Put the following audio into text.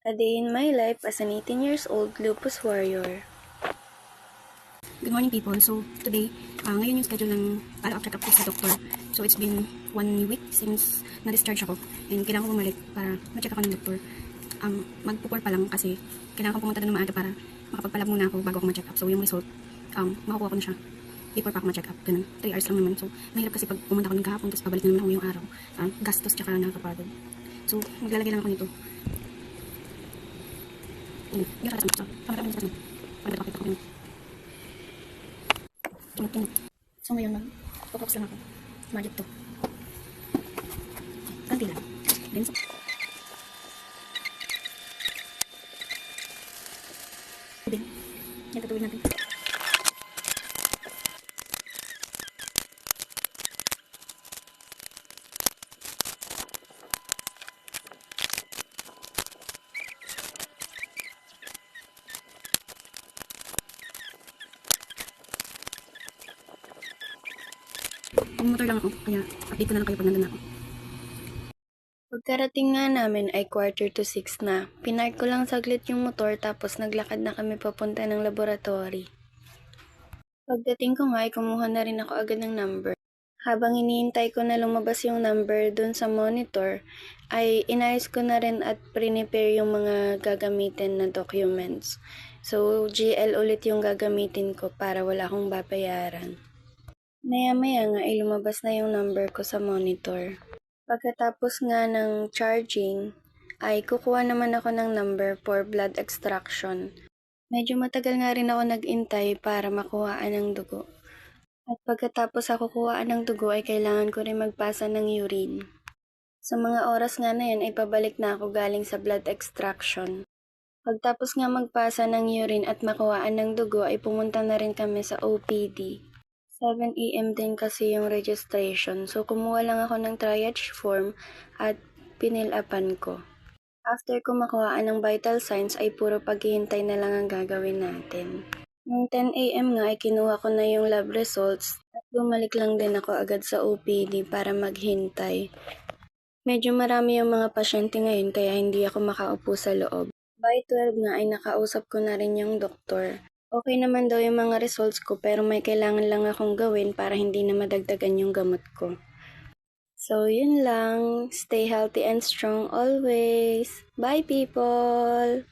A day in my life as an 18 years old lupus warrior. Good morning, people. So, today, ngayon yung schedule ng follow-up check-up ko sa doktor. So, it's been 1 week since na-discharge ako. And kailangan ko bumalik para ma-check ako ng doktor. Magpupor pa lang kasi kailangan ko pumunta doon ng maaga para makapagpalab muna ako bago ako ma-check up. So, yung result, makukuha ko na siya before pa ako ma-check up. Ganun. 3 hours lang naman. So, mahirap kasi pag pumunta ko ng kahapon tapos pabalik na naman ako yung araw. Gastos tsaka nakakapagod. So, maglalagay lang ako nito. Yun. Yung sa so, pamarapin sa pagkakapit ako din. So ngayon mag-focus lang ako. Magic to. Kanti lang. Then so. Then, yan tatuloy natin. Motor lang ako, kaya update ko na lang kayo pag nandun ako. Pagkarating nga namin ay 5:45 na. Pinark ko lang saglit yung motor tapos naglakad na kami papunta ng laboratory. Pagdating ko nga ay kumuha na rin ako agad ng number. Habang iniintay ko na lumabas yung number dun sa monitor, ay inayos ko na rin at prepare yung mga gagamitin na documents. So, GL ulit yung gagamitin ko para wala akong babayaran. Maya-maya nga ay lumabas na yung number ko sa monitor. Pagkatapos nga ng charging, ay kukuha naman ako ng number for blood extraction. Medyo matagal nga rin ako nag-intay para makuhaan ng dugo. At pagkatapos ako kuhaan ng dugo ay kailangan ko rin magpasa ng urine. Sa mga oras nga na yan ay pabalik na ako galing sa blood extraction. Pagtapos nga magpasa ng urine at makuhaan ng dugo ay pumunta na rin kami sa OPD. 7 AM din kasi yung registration, so kumuha lang ako ng triage form at pinilapan ko. After ko makuhaan ng vital signs ay puro paghihintay na lang ang gagawin natin. Noong 10 AM nga ay kinuha ko na yung lab results at bumalik lang din ako agad sa OPD para maghintay. Medyo marami yung mga pasyente ngayon kaya hindi ako makaupo sa loob. By 12 nga ay nakausap ko na rin yung doktor. Okay naman daw yung mga results ko pero may kailangan lang akong gawin para hindi na madagdagan yung gamot ko. So yun lang, stay healthy and strong always. Bye people!